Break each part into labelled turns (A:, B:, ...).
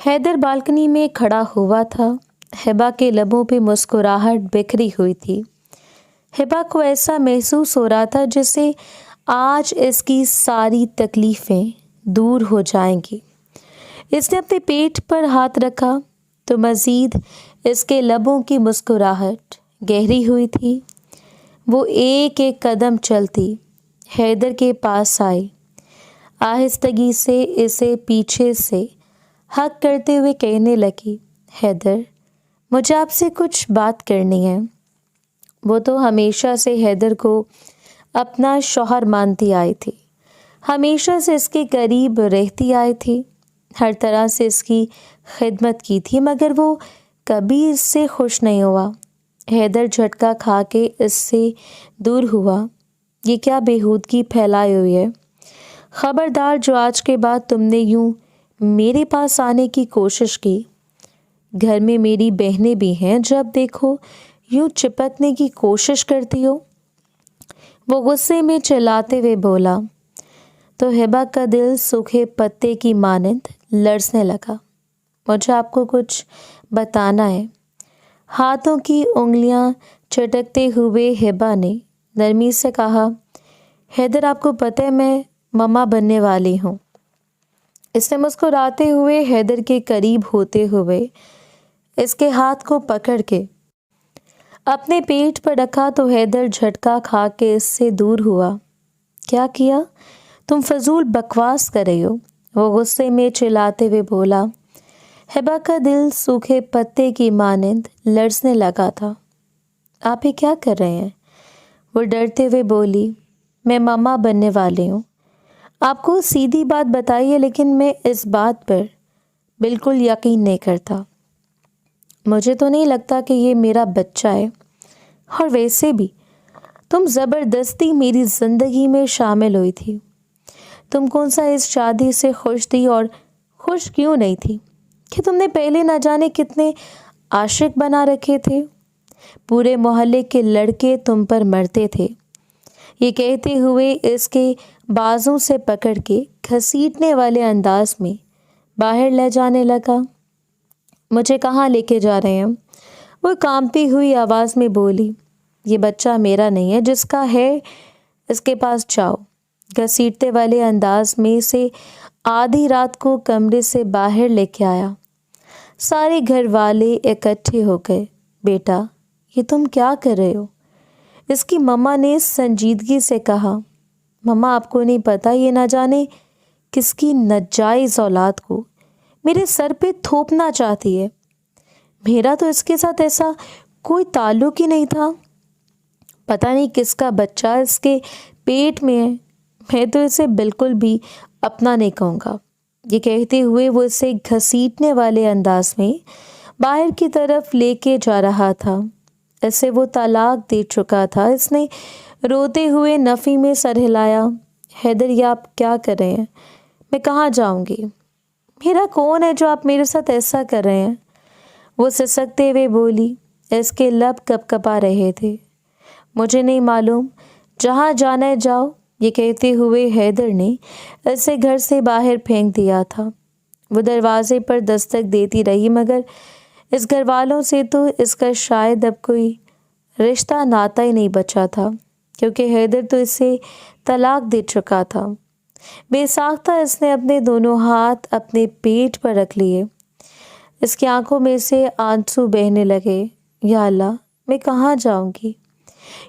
A: Haider balcony में खड़ा हुआ था। हिबा के लबों पे मुस्कुराहट बिखरी हुई थी। हिबा को ऐसा महसूस हो रहा था जैसे आज इसकी सारी तकलीफ़ें दूर हो जाएंगी। इसने अपने पेट पर हाथ रखा तो मज़ीद इसके लबों की मुस्कुराहट गहरी हुई थी। वो एक एक कदम चलती हैदर के पास आई, आहिस्तगी से इसे पीछे से हक करते हुए कहने लगी, हैदर, मुझे आपसे कुछ बात करनी है। वो तो हमेशा से हैदर को अपना शौहर मानती आई थी, हमेशा से इसके करीब रहती आई थी, हर तरह से इसकी खिदमत की थी, मगर वो कभी इससे खुश नहीं हुआ। हैदर झटका खा के इससे दूर हुआ। ये क्या बेहूदगी फैलाई हुई है। खबरदार, जो आज के बाद तुमने यूं मेरे पास आने की कोशिश की, घर में मेरी बहनें भी हैं, जब देखो यूं चिपकने की कोशिश करती हो। वो गुस्से में चिल्लाते हुए बोला तो हिबा का दिल सूखे पत्ते की मानंद लरसने लगा। मुझे आपको कुछ बताना है। हाथों की उंगलियां चटकते हुए हिबा ने नरमी से कहा, हैदर, आपको पता है मैं मम्मा बनने वाली हूँ। इसने मुस्कुराते हुए हैदर के करीब होते हुए इसके हाथ को पकड़ के अपने पेट पर रखा तो हैदर झटका खा के इससे दूर हुआ। क्या किया? तुम फजूल बकवास कर रही हो, वो गुस्से में चिल्लाते हुए बोला। हिबा का दिल सूखे पत्ते की मानंद लरसने लगा था। आप ये क्या कर रहे हैं? वो डरते हुए बोली, मैं मम्मा बनने वाली हूँ। आपको सीधी बात बताई है, लेकिन मैं इस बात पर बिल्कुल यकीन नहीं करता। मुझे तो नहीं लगता कि ये मेरा बच्चा है, और वैसे भी तुम ज़बरदस्ती मेरी ज़िंदगी में शामिल हुई थी। तुम कौन सा इस शादी से खुश थी, और खुश क्यों नहीं थी कि तुमने पहले न जाने कितने आशिक बना रखे थे। पूरे मोहल्ले के लड़के तुम पर मरते थे। ये कहते हुए इसके बाजों से पकड़ के घसीटने वाले अंदाज में बाहर ले जाने लगा। मुझे कहाँ लेके जा रहे हैं? वो कांपती हुई आवाज़ में बोली, ये बच्चा मेरा नहीं है, जिसका है इसके पास जाओ। घसीटते वाले अंदाज में से आधी रात को कमरे से बाहर लेके आया। सारे घर वाले इकट्ठे हो गए। बेटा, ये तुम क्या कर रहे हो? इसकी मम्मा ने संजीदगी से कहा। मम्मा, आपको नहीं पता, ये ना जाने किसकी नाजायज़ औलाद को मेरे सर पे थोपना चाहती है। मेरा तो इसके साथ ऐसा कोई ताल्लुक ही नहीं था। पता नहीं किसका बच्चा इसके पेट में है। मैं तो इसे बिल्कुल भी अपना नहीं कहूँगा। ये कहते हुए वो इसे घसीटने वाले अंदाज में बाहर की तरफ लेके जा रहा था। इसे वो तलाक दे चुका था। इसने रोते हुए नफ़ी में सर हिलाया। हैदर, ये आप क्या कर रहे हैं? मैं कहाँ जाऊँगी? मेरा कौन है जो आप मेरे साथ ऐसा कर रहे हैं? वो सिसकते हुए बोली। इसके लब कपकपा रहे थे। मुझे नहीं मालूम, जहाँ जाना है जाओ, ये कहते हुए हैदर ने इसे घर से बाहर फेंक दिया था। वो दरवाजे पर दस्तक देती रही, मगर इस घर वालों से तो इसका शायद अब कोई रिश्ता नाता ही नहीं बचा था, क्योंकि हैदर तो इसे तलाक दे चुका था। बेसाख्ता इसने अपने दोनों हाथ अपने पेट पर रख लिए। इसकी आंखों में से आंसू बहने लगे। या अल्लाह, मैं कहाँ जाऊंगी?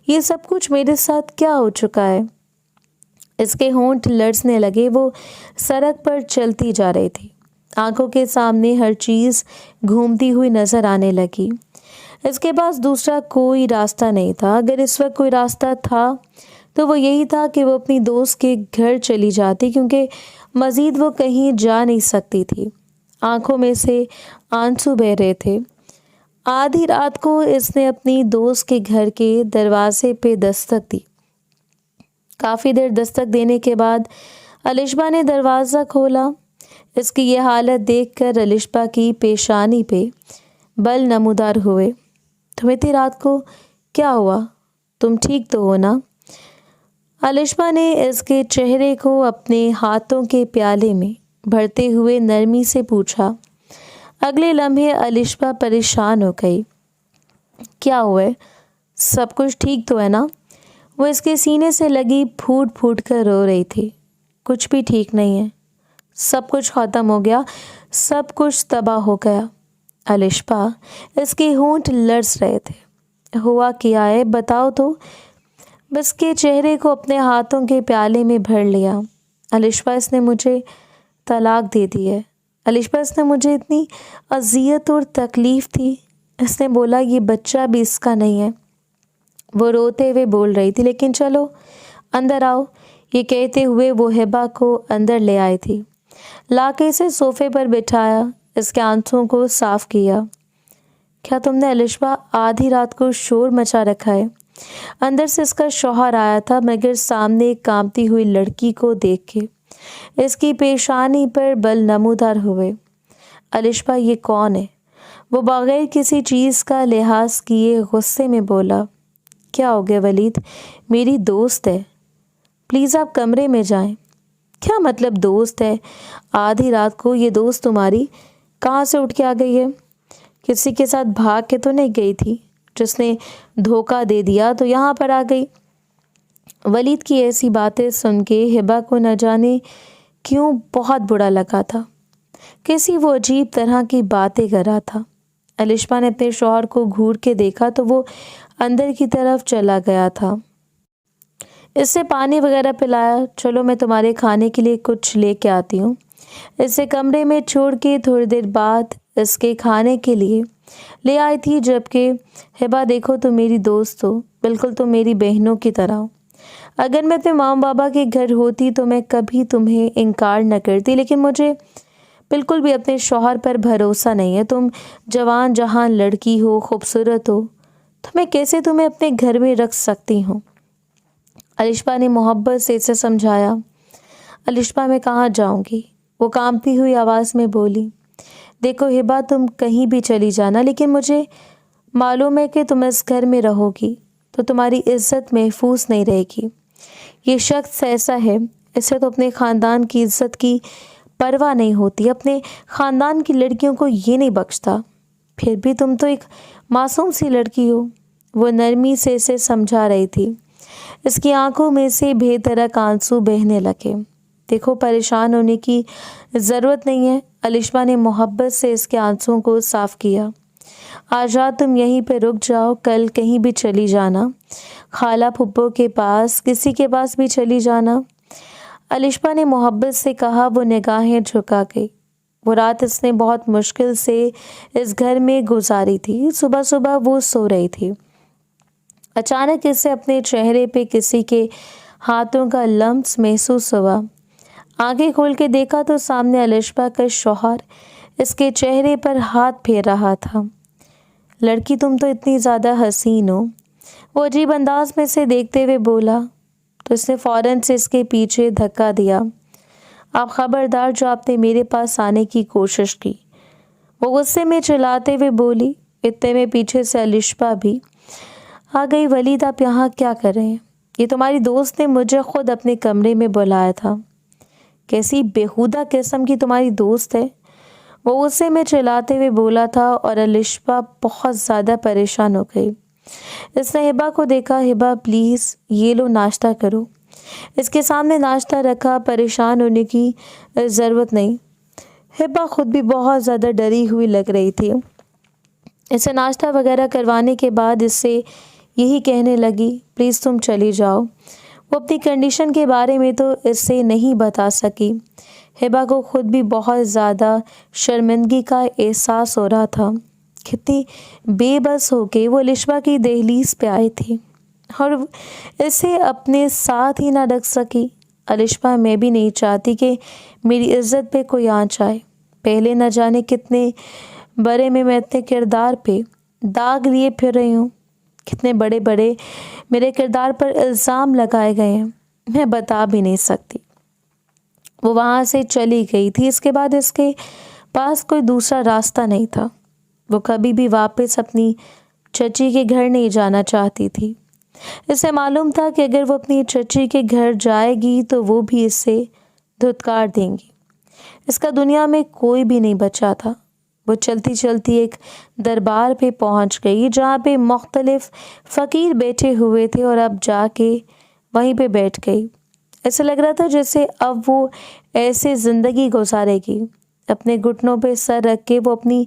A: ये सब कुछ मेरे साथ क्या हो चुका है? इसके होंठ लरसने लगे। वो सड़क पर चलती जा रही थी। आंखों के सामने हर चीज़ घूमती हुई नजर आने लगी। इसके पास दूसरा कोई रास्ता नहीं था। अगर इस वक्त कोई रास्ता था तो वो यही था कि वो अपनी दोस्त के घर चली जाती, क्योंकि मज़ीद वो कहीं जा नहीं सकती थी। आंखों में से आंसू बह रहे थे। आधी रात को इसने अपनी दोस्त के घर के दरवाजे पे दस्तक दी। काफ़ी देर दस्तक देने के बाद अलिशबा ने दरवाज़ा खोला। इसकी ये हालत देखकर अलिशबा की पेशानी पे बल नमूदार हुए। तुम्हें इतनी रात को क्या हुआ? तुम ठीक तो हो ना? अलिशबा ने इसके चेहरे को अपने हाथों के प्याले में भरते हुए नरमी से पूछा। अगले लम्हे अलिशबा परेशान हो गई। क्या हुआ है? सब कुछ ठीक तो है ना? वो इसके सीने से लगी फूट फूट कर रो रही थी। कुछ भी ठीक नहीं है, सब कुछ ख़त्म हो गया, सब कुछ तबाह हो गया। अलिशबा, इसके होंठ लर्ज़ रहे थे। हुआ क्या है, बताओ तो। बस के चेहरे को अपने हाथों के प्याले में भर लिया। अलिशबा, इसने मुझे तलाक दे दी है। अलिशबा, इसने मुझे इतनी अजियत और तकलीफ़ थी। इसने बोला ये बच्चा भी इसका नहीं है। वो रोते हुए बोल रही थी। लेकिन चलो अंदर आओ, ये कहते हुए वो हिबा को अंदर ले आई थी। लाके से सोफे पर बिठाया, इसके आंसुओं को साफ किया। क्या तुमने अलिशबा आधी रात को शोर मचा रखा है? अंदर से इसका शौहर आया था, मगर सामने एक कांपती हुई लड़की को देख के इसकी पेशानी पर बल नमूदार हुए। अलिशबा, ये कौन है? वो बगैर किसी चीज़ का लिहाज किए गुस्से में बोला। क्या हो गया वलीद? मेरी दोस्त है, प्लीज़ आप कमरे में जाएं। क्या मतलब दोस्त है? आधी रात को ये दोस्त तुम्हारी कहाँ से उठ के आ गई है? किसी के साथ भाग के तो नहीं गई थी? जिसने धोखा दे दिया तो यहाँ पर आ गई। वलीद की ऐसी बातें सुन के हिबा को न जाने क्यों बहुत बुरा लगा था। कैसी वो अजीब तरह की बातें कर रहा था। अलिशबा ने अपने शौहर को घूर के देखा तो वो अंदर की तरफ चला गया था। इससे पानी वगैरह पिलाया। चलो मैं तुम्हारे खाने के लिए कुछ लेके आती हूँ। इसे कमरे में छोड़ के थोड़ी देर बाद इसके खाने के लिए ले आई थी। जबकि हिबा, देखो तुम मेरी दोस्त हो, बिल्कुल तुम मेरी बहनों की तरह हो। अगर मैं अपने माँ बाबा के घर होती तो मैं कभी तुम्हें इनकार न करती, लेकिन मुझे बिल्कुल भी अपने शौहर पर भरोसा नहीं है। तुम जवान जहान लड़की हो, खूबसूरत हो, तो मैं कैसे तुम्हें अपने घर में रख सकती हूँ? अलिशबा ने मोहब्बत से इसे समझाया। अलिशबा, मैं कहाँ जाऊँगी? वो कांपती हुई आवाज़ में बोली। देखो हिबा, तुम कहीं भी चली जाना, लेकिन मुझे मालूम है कि तुम इस घर में रहोगी तो तुम्हारी इज्जत महफूज नहीं रहेगी। ये शख्स ऐसा है, इसे तो अपने ख़ानदान की इज्जत की परवाह नहीं होती, अपने ख़ानदान की लड़कियों को ये नहीं बख्शता। फिर भी तुम तो एक मासूम सी लड़की हो। वो नरमी से इसे समझा रही थी। इसकी आंखों में से बेधड़क आंसू बहने लगे। देखो, परेशान होने की ज़रूरत नहीं है। अलिशबा ने मोहब्बत से इसके आंसुओं को साफ किया। आज रात तुम यहीं पे रुक जाओ, कल कहीं भी चली जाना, खाला फुप्पो के पास, किसी के पास भी चली जाना। अलिशबा ने मोहब्बत से कहा। वो निगाहें झुका गई। वो रात इसने बहुत मुश्किल से इस घर में गुजारी थी। सुबह सुबह वो सो रही थी। अचानक इसे अपने चेहरे पे किसी के हाथों का लम्स महसूस हुआ। आंखें खोल के देखा तो सामने अलिशबा का शौहर इसके चेहरे पर हाथ फेर रहा था। लड़की, तुम तो इतनी ज़्यादा हसीन हो, वो अजीब अंदाज में से देखते हुए बोला। तो इसने फ़ौरन से इसके पीछे धक्का दिया। आप खबरदार, जो आपने मेरे पास आने की कोशिश की। वो गुस्से में चिल्लाते हुए बोली। इतने में पीछे से अलिशबा भी आ गई। वलीद, आप यहाँ क्या कर रहे हैं? ये तुम्हारी दोस्त ने मुझे खुद अपने कमरे में बुलाया था। कैसी बेहुदा किस्म की तुम्हारी दोस्त है? वो गुस्से में चिल्लाते हुए बोला था और अलिशबा बहुत ज़्यादा परेशान हो गई। इसने हिबा को देखा। हिबा, प्लीज़ ये लो, नाश्ता करो। इसके सामने नाश्ता रखा। परेशान होने की ज़रूरत नहीं। हिबा खुद भी बहुत ज़्यादा डरी हुई लग रही थी। इसे नाश्ता वगैरह करवाने के बाद इससे यही कहने लगी, प्लीज़ तुम चली जाओ। वो अपनी कंडीशन के बारे में तो इससे नहीं बता सकी। हिबा को खुद भी बहुत ज़्यादा शर्मिंदगी का एहसास हो रहा था। कितनी बेबस होके वो अलिशबा की दहलीज पे आई थी और इसे अपने साथ ही ना रख सकी। अलिशबा, मैं भी नहीं चाहती कि मेरी इज्जत पे कोई आँच आए। पहले न जाने कितने बड़े में मैं अपने किरदार पे दाग लिए फिर रही हूँ। कितने बड़े बड़े मेरे किरदार पर इल्ज़ाम लगाए गए हैं, मैं बता भी नहीं सकती। वो वहाँ से चली गई थी। इसके बाद इसके पास कोई दूसरा रास्ता नहीं था। वो कभी भी वापस अपनी चची के घर नहीं जाना चाहती थी। इसे मालूम था कि अगर वो अपनी चची के घर जाएगी तो वो भी इसे धुतकार देंगी। इसका दुनिया में कोई भी नहीं बचा था। وہ چلتی چلتی ایک دربار پہ پہنچ گئی جہاں پہ مختلف فقیر بیٹھے ہوئے تھے اور اب جا کے وہیں پہ بیٹھ گئی۔ ایسا لگ رہا تھا جیسے اب وہ ایسے زندگی گزارے گی۔ اپنے گھٹنوں پہ سر رکھ کے وہ اپنی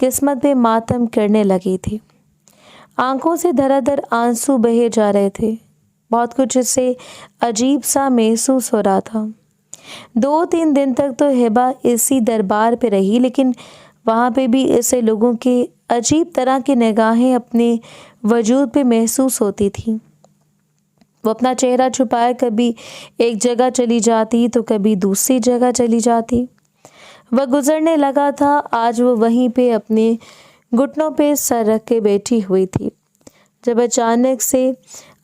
A: قسمت پہ ماتم کرنے لگی تھی۔ آنکھوں سے دھڑا دھڑ آنسو بہے جا رہے تھے۔ بہت کچھ اس سے عجیب سا محسوس ہو رہا تھا۔ 2-3 دن تک تو ہبا اسی دربار پہ رہی، لیکن وہاں پہ بھی اسے لوگوں کے عجیب طرح کی نگاہیں اپنے وجود پہ محسوس ہوتی تھیں۔ وہ اپنا چہرہ چھپائے کبھی ایک جگہ چلی جاتی تو کبھی دوسری جگہ چلی جاتی۔ وہ گزرنے لگا تھا، آج وہ وہیں پہ اپنے گھٹنوں پہ سر رکھ کے بیٹھی ہوئی تھی جب اچانک سے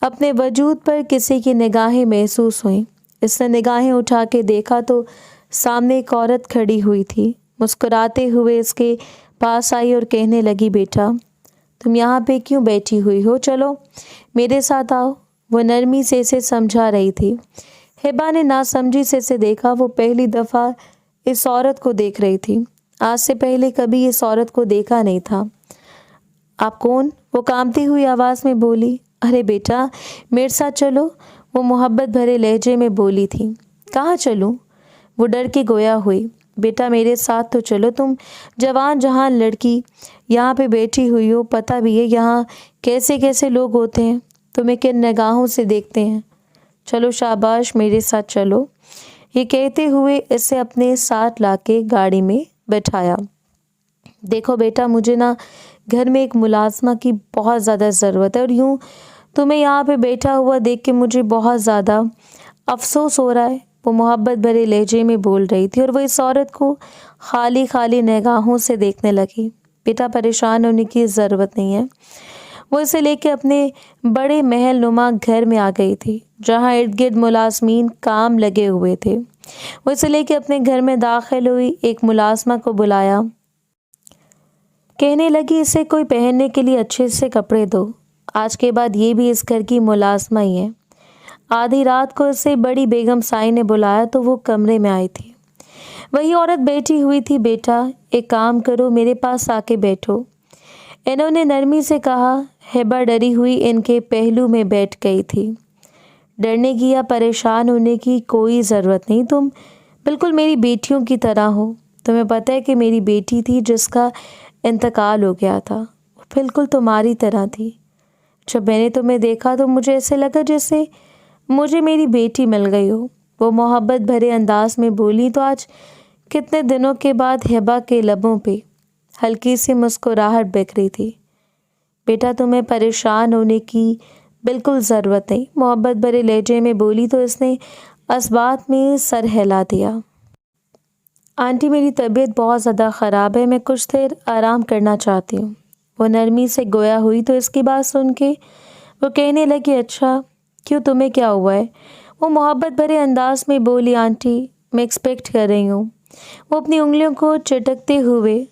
A: اپنے وجود پر کسی کی نگاہیں محسوس ہوئیں۔ اس نے نگاہیں اٹھا کے دیکھا تو سامنے ایک عورت کھڑی ہوئی تھی۔ مسکراتے ہوئے اس کے پاس آئی اور کہنے لگی، بیٹا تم یہاں پہ کیوں بیٹھی ہوئی ہو؟ چلو میرے ساتھ آؤ۔ وہ نرمی سے اسے سمجھا رہی تھی۔ ہبا نے ناسمجھی سے اسے دیکھا۔ وہ پہلی دفعہ اس عورت کو دیکھ رہی تھی۔ آج سے پہلے کبھی اس عورت کو دیکھا نہیں تھا۔ آپ کون؟ وہ کانپتی ہوئی آواز میں بولی۔ ارے بیٹا میرے ساتھ چلو، وہ محبت بھرے لہجے میں بولی تھی۔ کہاں چلوں؟ وہ ڈر کے گویا ہوئی۔ بیٹا میرے ساتھ تو چلو، تم جوان جہاں لڑکی یہاں پہ بیٹھی ہوئی ہو، پتہ بھی ہے یہاں کیسے کیسے لوگ ہوتے ہیں، تمہیں کن نگاہوں سے دیکھتے ہیں۔ چلو شاباش میرے ساتھ چلو۔ یہ کہتے ہوئے اسے اپنے ساتھ لا کے گاڑی میں بٹھایا۔ دیکھو بیٹا مجھے نا گھر میں ایک ملازمہ کی بہت زیادہ ضرورت ہے، اور یوں تمہیں یہاں پہ بیٹھا ہوا دیکھ کے مجھے بہت زیادہ افسوس ہو رہا ہے۔ وہ محبت بھرے لہجے میں بول رہی تھی اور وہ اس عورت کو خالی خالی نگاہوں سے دیکھنے لگی۔ بیٹا پریشان ہونے کی ضرورت نہیں ہے۔ وہ اسے لے کے اپنے بڑے محل نما گھر میں آ گئی تھی جہاں ارد گرد ملازمین کام لگے ہوئے تھے۔ وہ اسے لے کے اپنے گھر میں داخل ہوئی، ایک ملازمہ کو بلایا، کہنے لگی اسے کوئی پہننے کے لیے اچھے سے کپڑے دو، آج کے بعد یہ بھی اس گھر کی ملازمہ ہی ہے۔ آدھی رات کو اسے بڑی بیگم سائی نے بلایا تو وہ کمرے میں آئی تھی۔ وہی عورت بیٹھی ہوئی تھی۔ بیٹا ایک کام کرو، میرے پاس آ کے بیٹھو، انہوں نے نرمی سے کہا۔ ہبا ڈری ہوئی ان کے پہلو میں بیٹھ گئی تھی۔ ڈرنے کی یا پریشان ہونے کی کوئی ضرورت نہیں، تم بالکل میری بیٹیوں کی طرح ہو۔ تمہیں پتہ ہے کہ میری بیٹی تھی جس کا انتقال ہو گیا تھا، وہ بالکل تمہاری طرح تھی۔ جب میں نے تمہیں دیکھا تو مجھے ایسے لگا جیسے مجھے میری بیٹی مل گئی ہو، وہ محبت بھرے انداز میں بولی۔ تو آج کتنے دنوں کے بعد ہبا کے لبوں پہ ہلکی سی مسکراہٹ بکھری تھی۔ بیٹا تمہیں پریشان ہونے کی بالکل ضرورت نہیں، محبت بھرے لہجے میں بولی تو اس نے اسبات میں سر ہلا دیا۔ آنٹی میری طبیعت بہت زیادہ خراب ہے، میں کچھ دیر آرام کرنا چاہتی ہوں۔ وہ نرمی سے گویا ہوئی تو اس کی بات سن کے وہ کہنے لگی، اچھا کیوں تمہیں کیا ہوا ہے؟ وہ محبت بھرے انداز میں بولی، آنٹی میں ایکسپیکٹ کر رہی ہوں۔ وہ اپنی انگلیوں کو چٹکتے ہوئے،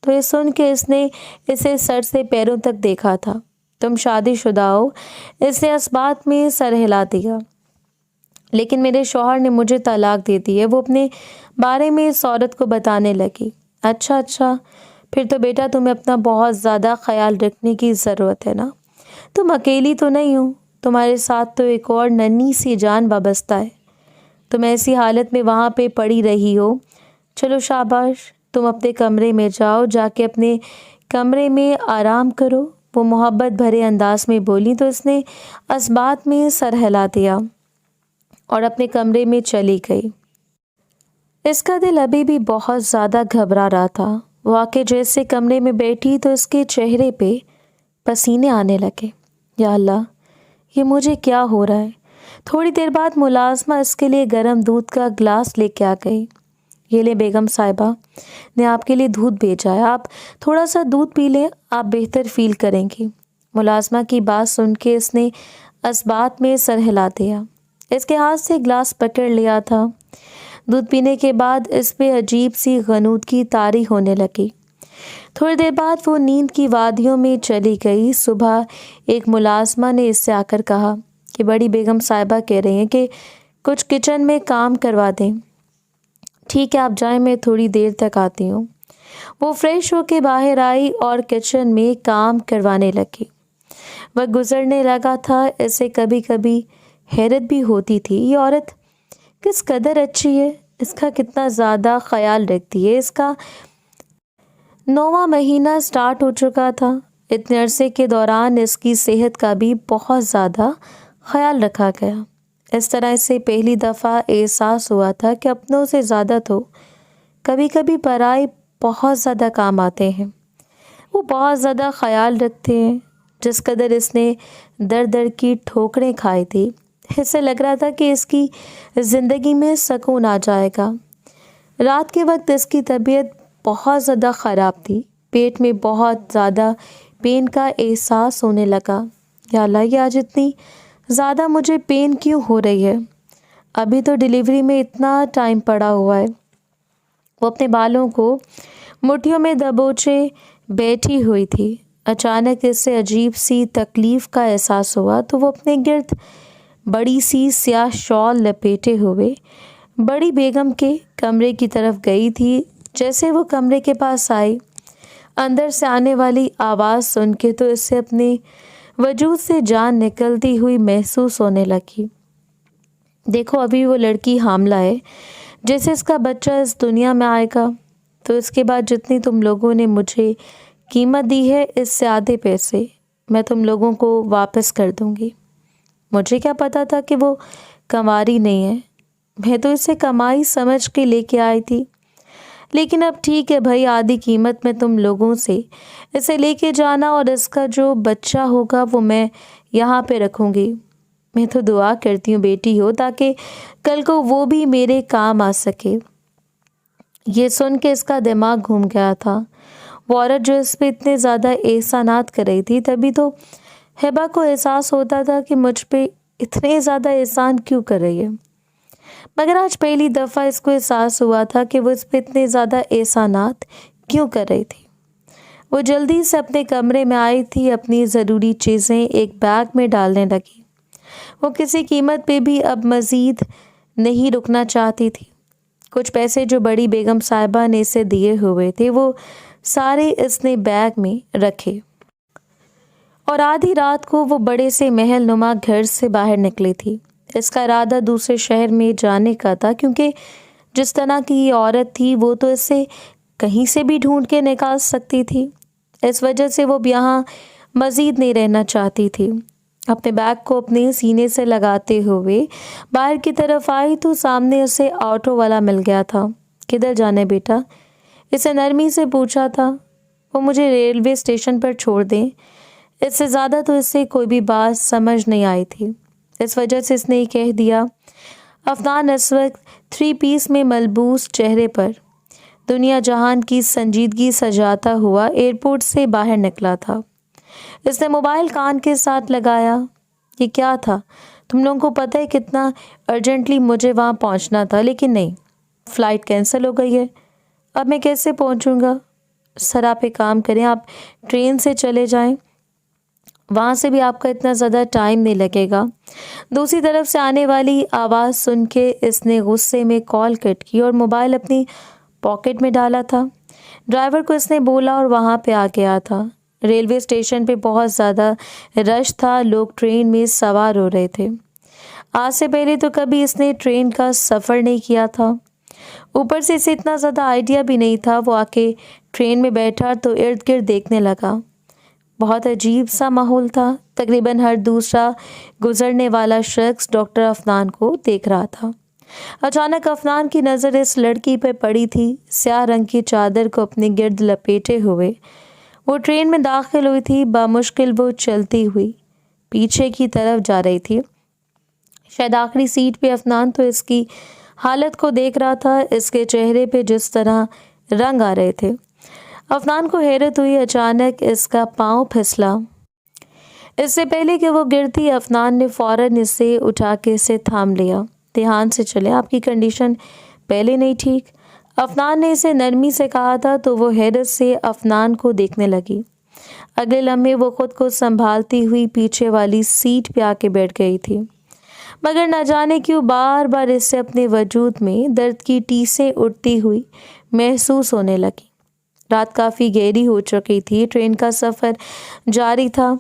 A: تو یہ سن کے اس نے اسے سر سے پیروں تک دیکھا تھا۔ تم شادی شدہ ہو؟ اس نے اسبات میں سر ہلا دیا۔ لیکن میرے شوہر نے مجھے طلاق دے دی ہے، وہ اپنے بارے میں اس عورت کو بتانے لگی۔ اچھا پھر تو بیٹا تمہیں اپنا بہت زیادہ خیال رکھنے کی ضرورت ہے نا، تم اکیلی تو نہیں ہو، تمہارے ساتھ تو ایک اور ننھی سی جان وابستہ ہے، تم ایسی حالت میں وہاں پہ پڑی رہی ہو۔ چلو شاباش تم اپنے کمرے میں جاؤ، جا کے اپنے کمرے میں آرام کرو، وہ محبت بھرے انداز میں بولی تو اس نے اسبات میں سر ہلا دیا اور اپنے کمرے میں چلی گئی۔ اس کا دل ابھی بھی بہت زیادہ گھبرا رہا تھا۔ وہ آ کے جیسے کمرے میں بیٹھی تو اس کے چہرے پہ پسینے آنے لگے۔ یا اللہ یہ مجھے کیا ہو رہا ہے؟ تھوڑی دیر بعد ملازمہ اس کے لیے گرم دودھ کا گلاس لے کے آ گئی۔ یہ لے بیگم صاحبہ نے آپ کے لیے دودھ بھیجا ہے، آپ تھوڑا سا دودھ پی لیں، آپ بہتر فیل کریں گی۔ ملازمہ کی بات سن کے اس نے اسبات میں سر ہلا دیا۔ اس کے ہاتھ سے گلاس پکڑ لیا تھا۔ دودھ پینے کے بعد اس پہ عجیب سی غنودگی طاری ہونے لگی۔ تھوڑی دیر بعد وہ نیند کی وادیوں میں چلی گئی۔ صبح ایک ملازمہ نے اس سے آ کر کہا کہ بڑی بیگم صاحبہ کہہ رہی ہیں کہ کچھ کچن میں کام کروا دیں۔ ٹھیک ہے آپ جائیں، میں تھوڑی دیر تک آتی ہوں۔ وہ فریش ہو کے باہر آئی اور کچن میں کام کروانے لگی۔ وقت گزرنے لگا تھا، اسے کبھی کبھی حیرت بھی ہوتی تھی، یہ عورت کس قدر اچھی ہے، اس کا کتنا زیادہ خیال رکھتی ہے۔ اس کا 9واں مہینہ سٹارٹ ہو چکا تھا۔ اتنے عرصے کے دوران اس کی صحت کا بھی بہت زیادہ خیال رکھا گیا۔ اس طرح اسے پہلی دفعہ احساس ہوا تھا کہ اپنوں سے زیادہ تو کبھی کبھی پرائے بہت زیادہ کام آتے ہیں، وہ بہت زیادہ خیال رکھتے ہیں۔ جس قدر اس نے در در کی ٹھوکریں کھائی تھی، اسے لگ رہا تھا کہ اس کی زندگی میں سکون آ جائے گا۔ رات کے وقت اس کی طبیعت بہت زیادہ خراب تھی، پیٹ میں بہت زیادہ پین کا احساس ہونے لگا۔ یا اللہ، یہ آج اتنی زیادہ مجھے پین کیوں ہو رہی ہے؟ ابھی تو ڈیلیوری میں اتنا ٹائم پڑا ہوا ہے۔ وہ اپنے بالوں کو مٹھیوں میں دبوچے بیٹھی ہوئی تھی۔ اچانک اس سے عجیب سی تکلیف کا احساس ہوا تو وہ اپنے گرد بڑی سی سیاہ شال لپیٹے ہوئے بڑی بیگم کے کمرے کی طرف گئی تھی۔ جیسے وہ کمرے کے پاس آئی، اندر سے آنے والی آواز سن کے تو اس سے اپنے وجود سے جان نکلتی ہوئی محسوس ہونے لگی۔ دیکھو، ابھی وہ لڑکی حاملہ ہے، جیسے اس کا بچہ اس دنیا میں آئے گا تو اس کے بعد جتنی تم لوگوں نے مجھے قیمت دی ہے، اس سے آدھے پیسے میں تم لوگوں کو واپس کر دوں گی۔ مجھے کیا پتا تھا کہ وہ کنواری نہیں ہے، میں تو اسے کمائی سمجھ کے لے کے آئی تھی۔ لیکن اب ٹھیک ہے بھائی، آدھی قیمت میں تم لوگوں سے اسے لے کے جانا، اور اس کا جو بچہ ہوگا وہ میں یہاں پہ رکھوں گی۔ میں تو دعا کرتی ہوں بیٹی ہو، تاکہ کل کو وہ بھی میرے کام آ سکے۔ یہ سن کے اس کا دماغ گھوم گیا تھا۔ وہ عورت جو اس پہ اتنے زیادہ احسانات کر رہی تھی، تبھی تو ہبا کو احساس ہوتا تھا کہ مجھ پہ اتنے زیادہ احسان کیوں کر رہی ہے، مگر آج پہلی دفعہ اس کو احساس ہوا تھا کہ وہ اس پہ اتنے زیادہ احسانات کیوں کر رہی تھی۔ وہ جلدی سے اپنے کمرے میں آئی تھی، اپنی ضروری چیزیں ایک بیگ میں ڈالنے لگی۔ وہ کسی قیمت پہ بھی اب مزید نہیں رکنا چاہتی تھی۔ کچھ پیسے جو بڑی بیگم صاحبہ نے اسے دیے ہوئے تھے، وہ سارے اس نے بیگ میں رکھے، اور آدھی رات کو وہ بڑے سے محل نما گھر سے باہر نکلی تھی۔ اس کا ارادہ دوسرے شہر میں جانے کا تھا، کیونکہ جس طرح کی یہ عورت تھی وہ تو اسے کہیں سے بھی ڈھونڈ کے نکال سکتی تھی۔ اس وجہ سے وہ یہاں مزید نہیں رہنا چاہتی تھی۔ اپنے بیگ کو اپنے سینے سے لگاتے ہوئے باہر کی طرف آئی تو سامنے اسے آٹو والا مل گیا تھا۔ کدھر جانے بیٹا؟ اسے نرمی سے پوچھا تھا۔ وہ مجھے ریلوے اسٹیشن پر چھوڑ دیں۔ اس سے زیادہ تو اس سے کوئی بھی بات سمجھ نہیں آئی تھی، اس وجہ سے اس نے کہہ دیا۔ افنان اس وقت 3 پیس میں ملبوس چہرے پر دنیا جہان کی سنجیدگی سجاتا ہوا ایئرپورٹ سے باہر نکلا تھا۔ اس نے موبائل کان کے ساتھ لگایا۔ یہ کیا تھا؟ تم لوگوں کو پتہ ہے کتنا ارجنٹلی مجھے وہاں پہنچنا تھا، لیکن نہیں، فلائٹ کینسل ہو گئی ہے۔ اب میں کیسے پہنچوں گا؟ سر آپ ایک کام کریں، آپ ٹرین سے چلے جائیں، وہاں سے بھی آپ کا اتنا زیادہ ٹائم نہیں لگے گا۔ دوسری طرف سے آنے والی آواز سن کے اس نے غصے میں کال کٹ کی اور موبائل اپنی پاکٹ میں ڈالا تھا۔ ڈرائیور کو اس نے بولا اور وہاں پہ آ گیا تھا۔ ریلوے اسٹیشن پہ بہت زیادہ رش تھا، لوگ ٹرین میں سوار ہو رہے تھے۔ آج سے پہلے تو کبھی اس نے ٹرین کا سفر نہیں کیا تھا، اوپر سے اسے اتنا زیادہ آئیڈیا بھی نہیں تھا۔ وہ آ کے ٹرین میں بیٹھا تو ارد گرد دیکھنے لگا۔ بہت عجیب سا ماحول تھا۔ تقریباً ہر دوسرا گزرنے والا شخص ڈاکٹر افنان کو دیکھ رہا تھا۔ اچانک افنان کی نظر اس لڑکی پہ پڑی تھی، سیاہ رنگ کی چادر کو اپنے گرد لپیٹے ہوئے وہ ٹرین میں داخل ہوئی تھی۔ بامشکل وہ چلتی ہوئی پیچھے کی طرف جا رہی تھی۔ شاید آخری سیٹ پہ افنان تو اس کی حالت کو دیکھ رہا تھا، اس کے چہرے پہ جس طرح رنگ آ رہے تھے۔ افنان کو حیرت ہوئی، اچانک اس کا پاؤں پھسلا۔ اس سے پہلے کہ وہ گرتی، افنان نے فوراً اسے اٹھا کے اسے تھام لیا۔ دھیان سے چلے، آپ کی کنڈیشن پہلے نہیں ٹھیک، افنان نے اسے نرمی سے کہا تھا تو وہ حیرت سے افنان کو دیکھنے لگی۔ اگلے لمحے وہ خود کو سنبھالتی ہوئی پیچھے والی سیٹ پہ آ کے بیٹھ گئی تھی، مگر نہ جانے کیوں بار بار اس سے اپنے وجود میں درد کی ٹیسیں اٹھتی ہوئی محسوس ہونے لگی۔ रात काफ़ी गहरी हो चुकी थी। ट्रेन का सफ़र जारी था।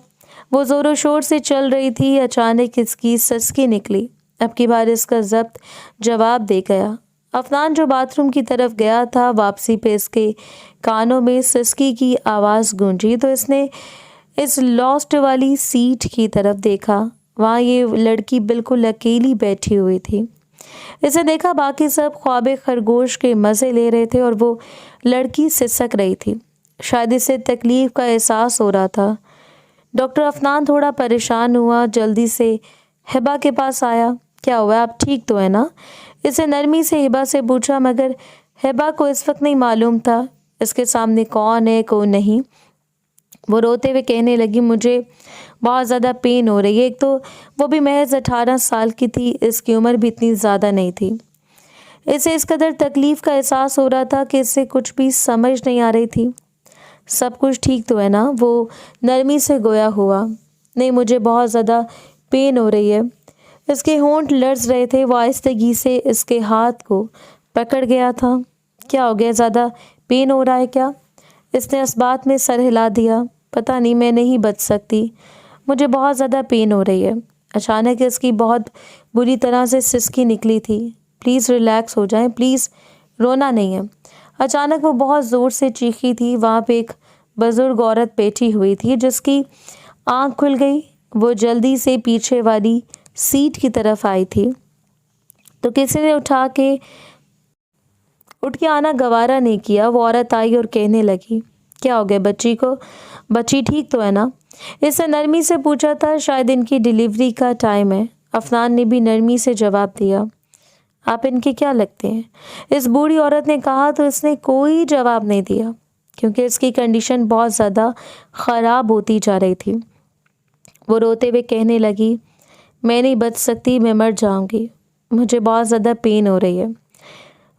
A: वो ज़ोरों शोर से चल रही थी। अचानक इसकी सिसकी निकली। अब की बार इसका ज़ब्त जवाब दे गया। अफनान जो बाथरूम की तरफ गया था, वापसी पे इसके कानों में सिसकी की आवाज़ गूंजी तो इसने इस लॉस्ट वाली सीट की तरफ देखा। वहाँ ये लड़की बिल्कुल अकेली बैठी हुई थी। इसे देखा बाकी सब ख्वाबे खरगोश के मज़े ले रहे थे और वो लड़की सिसक रही थी। शायद इसे तकलीफ़ का एहसास हो रहा था। डॉक्टर अफनान थोड़ा परेशान हुआ, जल्दी से हिबा के पास आया। क्या हुआ, आप ठीक तो है ना? इसे नरमी से हिबा से पूछा, मगर हिबा को इस वक्त नहीं मालूम था इसके सामने कौन है कौन नहीं। वो रोते हुए कहने लगी, मुझे बहुत ज़्यादा पेन हो रही है। एक तो वो भी महज 18 साल की थी, इसकी उम्र भी इतनी ज़्यादा नहीं थी। इसे इस कदर तकलीफ़ का एहसास हो रहा था कि इसे कुछ भी समझ नहीं आ रही थी। सब कुछ ठीक तो है ना? वो नरमी से गोया हुआ। नहीं, मुझे बहुत ज़्यादा पेन हो रही है। इसके होंठ लर्ज़ रहे थे। वो आहिस्तगी से इसके हाथ को पकड़ गया था। क्या हो गया, ज़्यादा पेन हो रहा है क्या? इसने इस बात में सर हिला दिया। पता नहीं, मैं नहीं बच सकती, मुझे बहुत ज़्यादा पेन हो रही है। अचानक इसकी बहुत बुरी तरह से सिसकी निकली थी। प्लीज़ रिलैक्स हो जाएं, प्लीज़, रोना नहीं है। अचानक वो बहुत ज़ोर से चीखी थी। वहाँ पे एक बुज़ुर्ग औरत बैठी हुई थी जिसकी आँख खुल गई। वो जल्दी से पीछे वाली सीट की तरफ आई थी तो किसी ने उठ के आना गवारा नहीं किया। वो औरत आई और कहने लगी, क्या हो गया बच्ची को? बच्ची ठीक तो है ना? इसने नरमी से पूछा था। शायद इनकी डिलीवरी का टाइम है। अफनान ने भी नरमी से जवाब दिया। आप इनके क्या लगते हैं? इस बूढ़ी औरत ने कहा तो इसने कोई जवाब नहीं दिया क्योंकि इसकी कंडीशन बहुत ज़्यादा ख़राब होती जा रही थी। वो रोते हुए कहने लगी, मैं नहीं बच सकती, मैं मर जाऊंगी, मुझे बहुत ज़्यादा पेन हो रही है।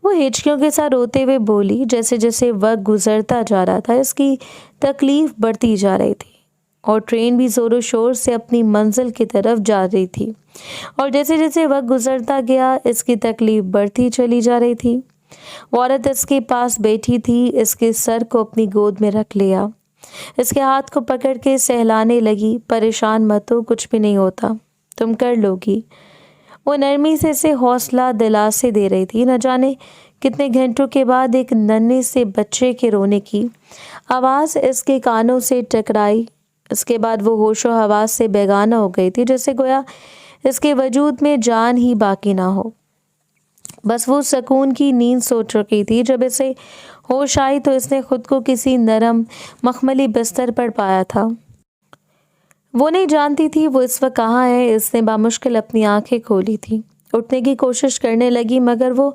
A: वो हिचकियों के साथ रोते हुए बोली। जैसे जैसे वक्त गुजरता जा रहा था इसकी तकलीफ़ बढ़ती जा रही थी और ट्रेन भी ज़ोरों शोर से अपनी मंजिल की तरफ जा रही थी। और जैसे जैसे वक्त गुजरता गया इसकी तकलीफ़ बढ़ती चली जा रही थी। वो औरत इसके पास बैठी थी। इसके सर को अपनी गोद में रख लिया। इसके हाथ को पकड़ के सहलाने लगी। परेशान मत हो, कुछ भी नहीं होता, तुम कर लोगी। वो नरमी से इसे हौसला दिलासे दे रही थी। न जाने कितने घंटों के बाद एक नन्हे से बच्चे के रोने की आवाज़ इसके कानों से टकराई। इसके बाद वो होशो हवास से बेगाना हो गई थी, जैसे गोया इसके वजूद में जान ही बाकी ना हो। बस वो सुकून की नींद सो चुकी थी। जब इसे होश आई तो इसने खुद को किसी नरम मखमली बिस्तर पर पाया था। वो नहीं जानती थी वो इस वक्त कहाँ है। इसने बामुश्किल अपनी आंखें खोली थी, उठने की कोशिश करने लगी मगर वो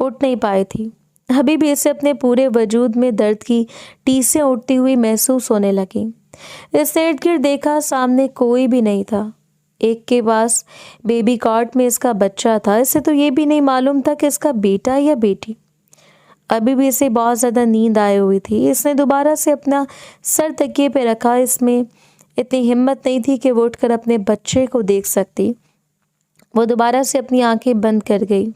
A: उठ नहीं पाई थी। अभी भी इसे अपने पूरे वजूद में दर्द की टीसें उठती हुई महसूस होने लगी। इसने इर्द गिर्द देखा, सामने कोई भी नहीं था। एक के पास बेबी कॉट में इसका बच्चा था। इसे तो ये भी नहीं मालूम था कि इसका बेटा या बेटी। अभी भी इसे बहुत ज़्यादा नींद आई हुई थी। इसने दोबारा से अपना सर तकिए पे रखा। इसमें इतनी हिम्मत नहीं थी कि वो उठकर अपने बच्चे को देख सकती। वो दोबारा से अपनी आंखें बंद कर गई।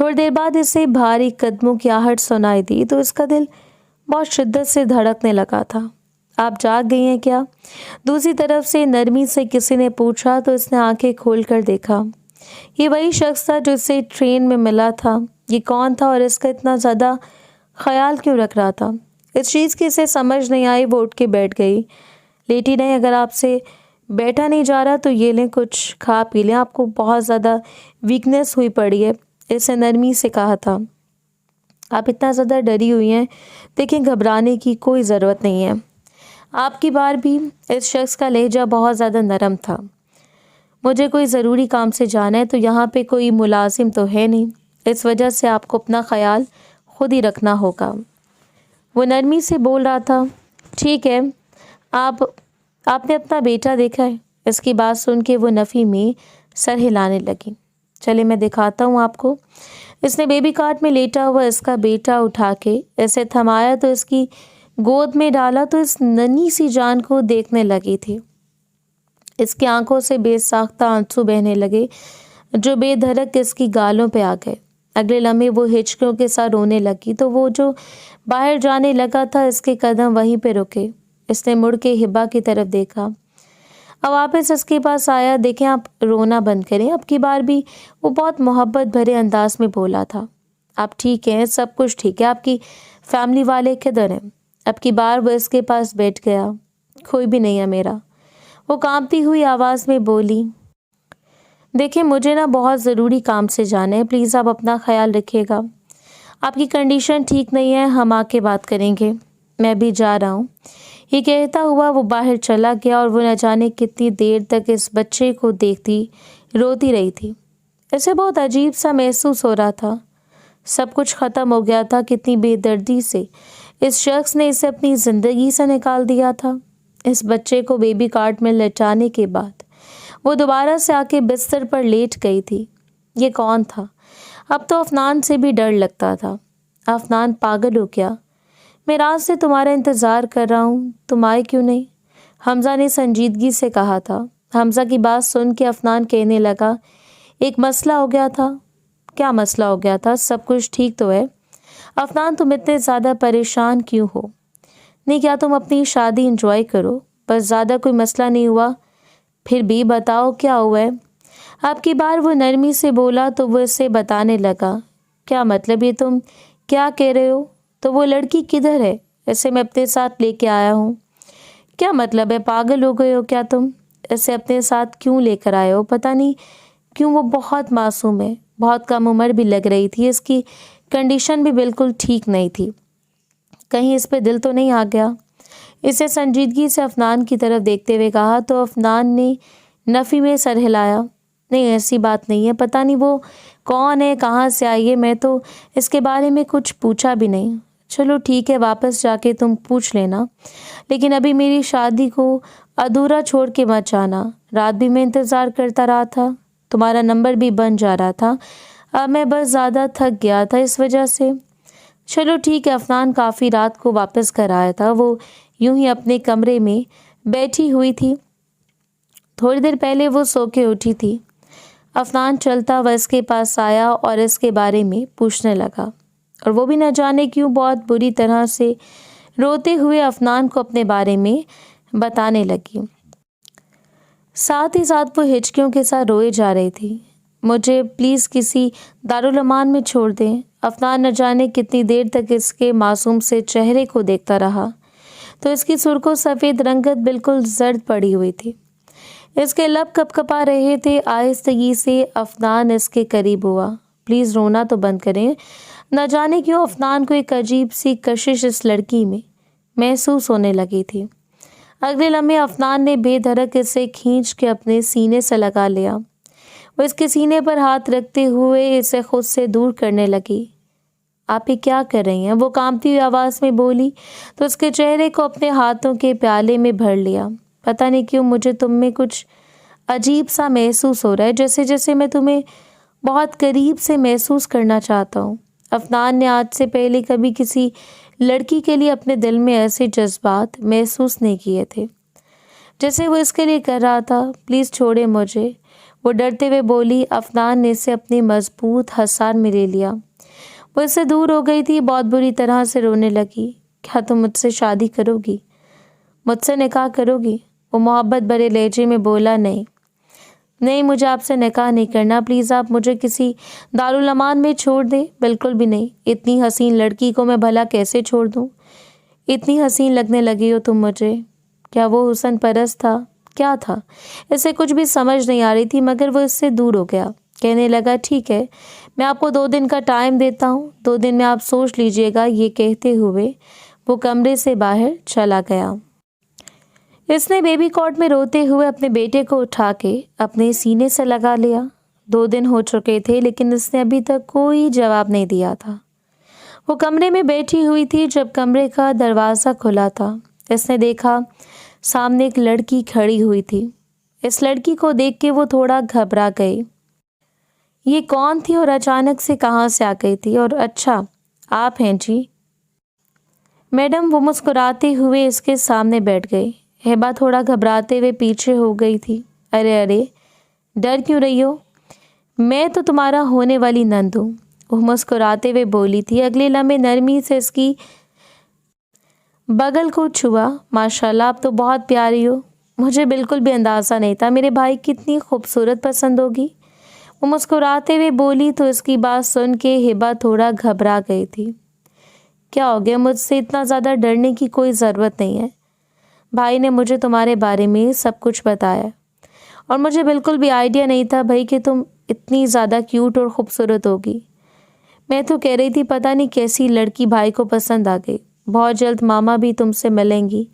A: थोड़ी देर बाद इसे भारी कदमों की आहट सुनाई दी तो इसका दिल बहुत शिद्दत से धड़कने लगा था। आप जाग गई हैं क्या? दूसरी तरफ से नरमी से किसी ने पूछा तो इसने आंखें खोलकर देखा। ये वही शख्स था जो इसे ट्रेन में मिला था। ये कौन था और इसका इतना ज़्यादा ख्याल क्यों रख रहा था? इस चीज़ की इसे समझ नहीं आई। वो उठ के बैठ गई। लेटी नहीं, अगर आपसे बैठा नहीं जा रहा तो ये लें, कुछ खा पी लें, आपको बहुत ज़्यादा वीकनेस हुई पड़ी है, इसे नरमी से कहा था। आप इतना ज़्यादा डरी हुई हैं, देखें घबराने की कोई ज़रूरत नहीं है। आपकी बार भी इस शख्स का लहजा बहुत ज़्यादा नरम था। मुझे कोई ज़रूरी काम से जाना है तो यहाँ पे कोई मुलाजिम तो है नहीं, इस वजह से आपको अपना ख्याल खुद ही रखना होगा। वो नरमी से बोल रहा था। ठीक है, आपने अपना बेटा देखा है? इसकी बात सुन के वो नफ़ी में सर हिलाने लगी। चले मैं दिखाता हूँ आपको। इसने बेबी कार्ट में लेटा हुआ इसका बेटा उठा के ऐसे थमाया तो इसकी गोद में डाला तो इस नन्ही सी जान को देखने लगी थी। इसकी आंखों से बेसाख्ता आंसू बहने लगे जो बेधड़क इसकी गालों पे आ गए। अगले लम्हे वो हिचकियों के साथ रोने लगी तो वो जो बाहर जाने लगा था इसके कदम वहीं पे रुके। इसने मुड़ के हिबा की तरफ देखा। अब वापस इसके पास आया। देखें, आप रोना बंद करें। अब की बार भी वो बहुत मोहब्बत भरे अंदाज में बोला था, आप ठीक हैं, सब कुछ ठीक है, आपकी फैमिली वाले किधर हैं? अब की बार वो इसके पास बैठ गया। कोई भी नहीं है मेरा, वो कांपती हुई आवाज़ में बोली। देखिए, मुझे ना बहुत ज़रूरी काम से जाना है, प्लीज़ आप अपना ख्याल रखिएगा। आपकी कंडीशन ठीक नहीं है, हम आके बात करेंगे, मैं भी जा रहा हूँ। ये कहता हुआ वो बाहर चला गया और वो न जाने कितनी देर तक इस बच्चे को देखती रोती रही थी। इसे बहुत अजीब सा महसूस हो रहा था। सब कुछ ख़त्म हो गया था। कितनी बेदर्दी से इस शख्स ने इसे अपनी ज़िंदगी से निकाल दिया था। इस बच्चे को बेबी कार्ट में लटाने के बाद वो दोबारा से आके बिस्तर पर लेट गई थी। ये कौन था? अब तो अफनान से भी डर लगता था। अफनान, पागल हो क्या? मैं रात से तुम्हारा इंतज़ार कर रहा हूँ, तुम आए क्यों नहीं? हमज़ा ने संजीदगी से कहा था। हमज़ा की बात सुन के अफनान कहने लगा, एक मसला हो गया था। क्या मसला हो गया था? सब कुछ ठीक तो है। अफनान, तुम इतने ज़्यादा परेशान क्यों हो? नहीं, क्या तुम अपनी शादी एंजॉय करो, बस, ज़्यादा कोई मसला नहीं हुआ। फिर भी बताओ क्या हुआ है? आपकी बार वो नरमी से बोला तो वो इसे बताने लगा। क्या मतलब ये तुम क्या कह रहे हो? तो वो लड़की किधर है? इसे मैं अपने साथ लेके आया हूँ। क्या मतलब है? पागल हो गए हो क्या तुम? इसे अपने साथ क्यों लेकर आए हो? पता नहीं क्यों वो बहुत मासूम है, बहुत कम उम्र भी लग रही थी। इसकी कंडीशन भी बिल्कुल ठीक नहीं थी। कहीं इस पे दिल तो नहीं आ गया? इसे संजीदगी से अफनान की तरफ देखते हुए कहा तो अफनान ने नफ़ी में सर हिलाया। नहीं, ऐसी बात नहीं है, पता नहीं वो कौन है, कहाँ से आई है, मैं तो इसके बारे में कुछ पूछा भी नहीं। चलो ठीक है, वापस जाके तुम पूछ लेना, लेकिन अभी मेरी शादी को अधूरा छोड़ के मत जाना। रात भी मैं इंतज़ार करता रहा था, तुम्हारा नंबर भी बन जा रहा था। अब मैं बस ज़्यादा थक गया था इस वजह से। चलो ठीक है। अफनान काफ़ी रात को वापस घर आया था। वो यूं ही अपने कमरे में बैठी हुई थी। थोड़ी देर पहले वो सो के उठी थी। अफनान चलता वह इसके पास आया और इसके बारे में पूछने लगा, और वो भी न जाने क्यों बहुत बुरी तरह से रोते हुए अफनान को अपने बारे में बताने लगी। साथ ही साथ वो हिचकियों के साथ रोए जा रही थी। मुझे प्लीज़ किसी दारुल अमान में छोड़ दें। अफनान न जाने कितनी देर तक इसके मासूम से चेहरे को देखता रहा तो इसकी सुर्खों सफ़ेद रंगत बिल्कुल जर्द पड़ी हुई थी। इसके लब कपकपा रहे थे। आहिस्तगी से अफनान इसके करीब हुआ। प्लीज़ रोना तो बंद करें। न जाने क्यों अफनान को एक अजीब सी कशिश इस लड़की में महसूस होने लगी थी। अगले लम्हे अफनान ने बेधड़क इसे खींच के अपने सीने से लगा लिया। वो इसके सीने पर हाथ रखते हुए इसे खुद से दूर करने लगी। आप ये क्या कर रही हैं? वो कांपती हुई आवाज़ में बोली तो उसके चेहरे को अपने हाथों के प्याले में भर लिया। पता नहीं क्यों मुझे तुम में कुछ अजीब सा महसूस हो रहा है, जैसे जैसे मैं तुम्हें बहुत करीब से महसूस करना चाहता हूँ। अफनान ने आज से पहले कभी किसी लड़की के लिए अपने दिल में ऐसे जज्बात महसूस नहीं किए थे जैसे वो इसके लिए कर रहा था। प्लीज़ छोड़े मुझे, वो डरते हुए बोली। अफनान ने इसे अपनी मजबूत हसार में ले लिया। वो इससे दूर हो गई थी, बहुत बुरी तरह से रोने लगी। क्या तुम मुझसे शादी करोगी? मुझसे निकाह करोगी? वो मोहब्बत भरे लहजे में बोला। नहीं नहीं, मुझे आपसे निकाह नहीं करना। प्लीज़ आप मुझे किसी दारुल अमान में छोड़ दें। बिल्कुल भी नहीं। इतनी हसीन लड़की को मैं भला कैसे छोड़ दूँ? इतनी हसीन लगने लगी हो तुम मुझे। क्या वो हुस्न परस्त था? क्या था? इसे कुछ भी समझ नहीं आ रही थी, मगर वो इससे दूर हो गया। कहने लगा, ठीक है, मैं आपको 2 दिन का टाइम देता हूँ, 2 दिन में आप सोच लीजिएगा। ये कहते हुए वो कमरे से बाहर चला गया। इसने बेबी कॉट में रोते हुए अपने बेटे को उठा के अपने सीने से लगा लिया। 2 दिन हो चुके थे, लेकिन इसने अभी तक कोई जवाब नहीं दिया था। वो कमरे में बैठी हुई थी जब कमरे का दरवाज़ा खुला था। इसने देखा सामने एक लड़की खड़ी हुई थी। इस लड़की को देख के वो थोड़ा घबरा गई। ये कौन थी और अचानक से कहाँ से आ गई थी? और अच्छा, आप हैं जी? मैडम, वो मुस्कुराते हुए इसके सामने बैठ गई। हिबा थोड़ा घबराते हुए पीछे हो गई थी। अरे अरे, डर क्यों रही हो? मैं तो तुम्हारा होने वाली नंद हूँ। वो मुस्कुराते हुए बोली थी। अगले लम्हे नरमी से इसकी बगल को छुआ। माशाल्लाह, आप तो बहुत प्यारी हो। मुझे बिल्कुल भी अंदाज़ा नहीं था मेरे भाई की इतनी खूबसूरत पसंद होगी। वो मुस्कुराते हुए बोली तो इसकी बात सुन के हिबा थोड़ा घबरा गई थी। क्या हो गया? मुझसे इतना ज़्यादा डरने की कोई ज़रूरत नहीं है। भाई ने मुझे तुम्हारे बारे में सब कुछ बताया और मुझे बिल्कुल भी आइडिया नहीं था भाई कि तुम इतनी ज़्यादा क्यूट और ख़ूबसूरत होगी। मैं तो कह रही थी पता नहीं कैसी लड़की भाई को पसंद आ गई। बहुत जल्द मामा भी तुमसे मिलेंगी।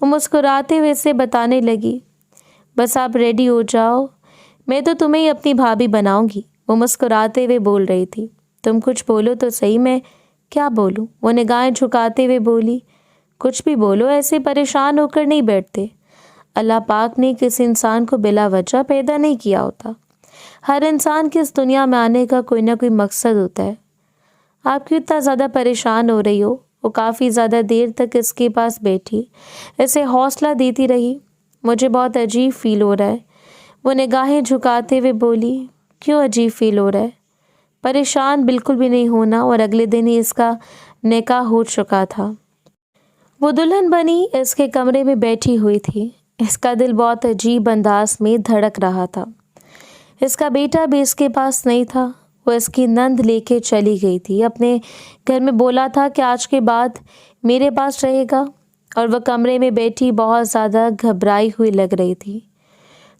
A: वो मुस्कुराते हुए से बताने लगी। बस आप रेडी हो जाओ, मैं तो तुम्हें ही अपनी भाभी बनाऊंगी। वो मुस्कुराते हुए बोल रही थी। तुम कुछ बोलो तो सही। मैं क्या बोलूं? वो निगाहें झुकाते हुए बोली। कुछ भी बोलो, ऐसे परेशान होकर नहीं बैठते। अल्लाह पाक ने किसी इंसान को बिला वजह पैदा नहीं किया होता। हर इंसान के इस दुनिया में आने का कोई ना कोई मकसद होता है। आप क्यों इतना ज़्यादा परेशान हो रही हो? वो काफ़ी ज़्यादा देर तक इसके पास बैठी इसे हौसला देती रही। मुझे बहुत अजीब फील हो रहा है। वो निगाहें झुकाते हुए बोली। क्यों अजीब फील हो रहा है? परेशान बिल्कुल भी नहीं होना। और अगले दिन ही इसका निकाह हो चुका था। वो दुल्हन बनी इसके कमरे में बैठी हुई थी। इसका दिल बहुत अजीब अंदाज में धड़क रहा था। इसका बेटा भी इसके पास नहीं था। वो इसकी नंद लेके चली गई थी। अपने घर में बोला था कि आज के बाद मेरे पास रहेगा और वह कमरे में बैठी बहुत ज़्यादा घबराई हुई लग रही थी।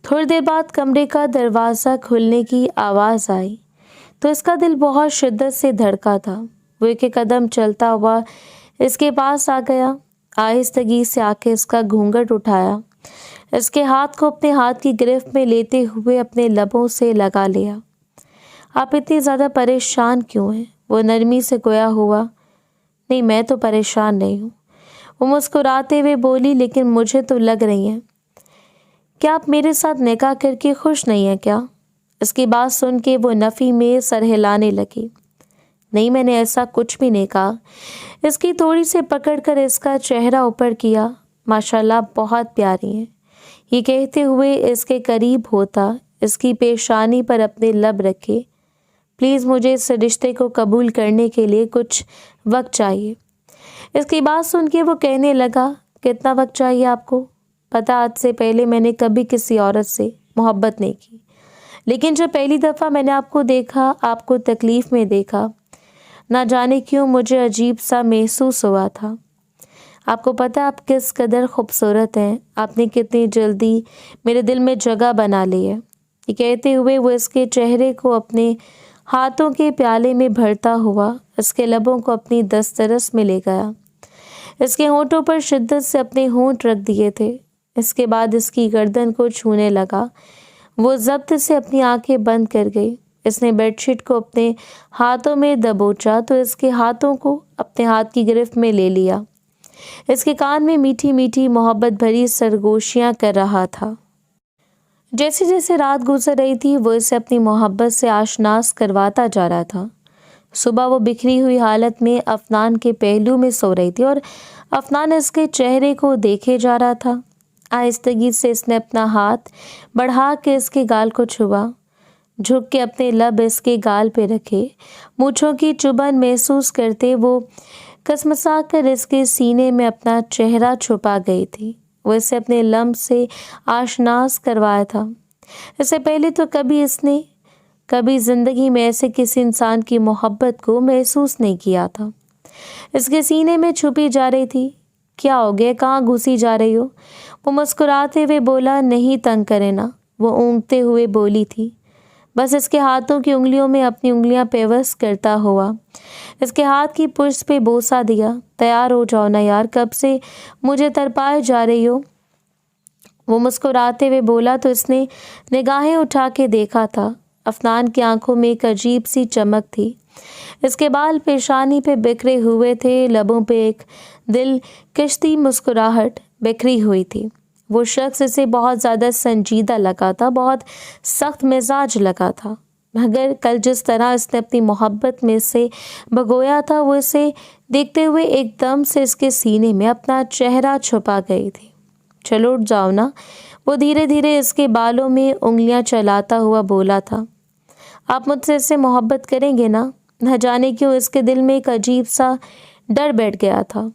A: थोड़ी देर बाद कमरे का दरवाज़ा खुलने की आवाज़ आई तो इसका दिल बहुत शिद्दत से धड़का था। वो एक कदम चलता हुआ इसके पास आ गया। आहिस्तगी से आके इसका घूंघट उठाया। इसके हाथ को अपने हाथ की गिरफ्त में लेते हुए अपने लबों से लगा लिया। आप इतनी ज़्यादा परेशान क्यों हैं? वो नरमी से गोया हुआ। नहीं, मैं तो परेशान नहीं हूँ। वो मुस्कुराते हुए बोली। लेकिन मुझे तो लग रही है क्या आप मेरे साथ निकाह करके खुश नहीं हैं क्या? इसकी बात सुन के वो नफ़ी में सर हिलाने लगी। नहीं, मैंने ऐसा कुछ भी नहीं कहा। इसकी थोड़ी से पकड़ कर इसका चेहरा ऊपर किया। माशाल्लाह, बहुत प्यारी हैं। ये कहते हुए इसके करीब होता इसकी पेशानी पर अपने लब रखे। प्लीज़, मुझे इस रिश्ते को कबूल करने के लिए कुछ वक्त चाहिए। इसकी बात सुन के वो कहने लगा। कितना वक्त चाहिए आपको? पता, आज से पहले मैंने कभी किसी औरत से मोहब्बत नहीं की, लेकिन जब पहली दफ़ा मैंने आपको देखा, आपको तकलीफ़ में देखा, ना जाने क्यों मुझे अजीब सा महसूस हुआ था। आपको पता आप किस कदर खूबसूरत हैं। आपने कितनी जल्दी मेरे दिल में जगह बना ली है। ये कहते हुए वो इसके चेहरे को अपने हाथों के प्याले में भरता हुआ इसके लबों को अपनी दस्तरस में ले गया। इसके होंठों पर शिद्दत से अपने होंठ रख दिए थे। इसके बाद इसकी गर्दन को छूने लगा। वो ज़ब्त से अपनी आंखें बंद कर गई। इसने बेडशीट को अपने हाथों में दबोचा तो इसके हाथों को अपने हाथ की गिरफ्त में ले लिया। इसके कान में मीठी मीठी मोहब्बत भरी सरगोशियां कर रहा था। जैसे जैसे रात गुजर रही थी वो इसे अपनी मोहब्बत से आशनास करवाता जा रहा था। सुबह वो बिखरी हुई हालत में अफनान के पहलू में सो रही थी और अफनान इसके चेहरे को देखे जा रहा था। आहिस्तगी से इसने अपना हाथ बढ़ा के इसके गाल को छुआ। झुक के अपने लब इसके गाल पे रखे। मूंछों की चुभन महसूस करते वो कसमसा कर इसके सीने में अपना चेहरा छुपा गई थी। वो इसे अपने लम्ब से आशनास करवाया था। इससे पहले तो कभी ज़िंदगी में ऐसे किसी इंसान की मोहब्बत को महसूस नहीं किया था। इसके सीने में छुपी जा रही थी। क्या हो गया? कहाँ घुसी जा रही हो? वो मुस्कुराते हुए बोला। नहीं, तंग करे ना। वो ऊँघते हुए बोली थी। बस इसके हाथों की उंगलियों में अपनी उंगलियां पेवस करता हुआ इसके हाथ की पुष्ट पे बोसा दिया। तैयार हो जाओ ना यार, कब से मुझे तरपाए जा रही हो? वो मुस्कुराते हुए बोला तो इसने निगाहें उठा के देखा था। अफनान की आंखों में एक अजीब सी चमक थी। इसके बाल पेशानी पे बिखरे हुए थे। लबों पे एक दिल कश्ती मुस्कुराहट बिखरी हुई थी। वो शख्स इसे बहुत ज़्यादा संजीदा लगा था, बहुत सख्त मिजाज लगा था। मगर कल जिस तरह इसने अपनी मोहब्बत में से भगोया था वो इसे देखते हुए एकदम से इसके सीने में अपना चेहरा छुपा गई थी। चलो उठ जाओ ना। वो धीरे धीरे इसके बालों में उंगलियां चलाता हुआ बोला था। आप मुझसे इससे मोहब्बत करेंगे ना? نہ جانے کیوں اس کے دل میں ایک عجیب سا ڈر بیٹھ گیا تھا۔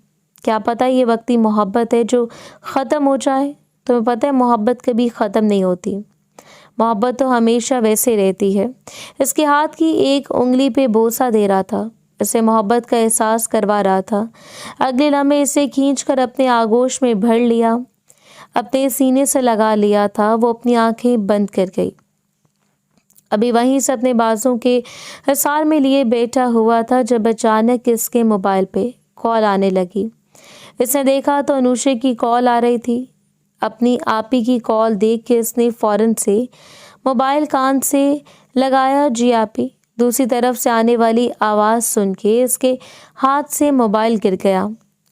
A: کیا پتہ یہ وقتی محبت ہے جو ختم ہو جائے؟ تمہیں پتہ ہے محبت کبھی ختم نہیں ہوتی، محبت تو ہمیشہ ویسے رہتی ہے۔ اس کے ہاتھ کی ایک انگلی پہ بوسہ دے رہا تھا، اسے محبت کا احساس کروا رہا تھا۔ اگلے لمحے اسے کھینچ کر اپنے آغوش میں بھر لیا، اپنے سینے سے لگا لیا تھا۔ وہ اپنی آنکھیں بند کر گئی، ابھی وہیں سے اپنے بازوں کے حصار میں لیے بیٹھا ہوا تھا جب اچانک اس کے موبائل پہ کال آنے لگی۔ اس نے دیکھا تو انوشے کی کال آ رہی تھی۔ اپنی آپی کی کال دیکھ کے اس نے فوراً سے موبائل کان سے لگایا۔ جی آپی۔ دوسری طرف سے آنے والی آواز سن کے اس کے ہاتھ سے موبائل گر گیا۔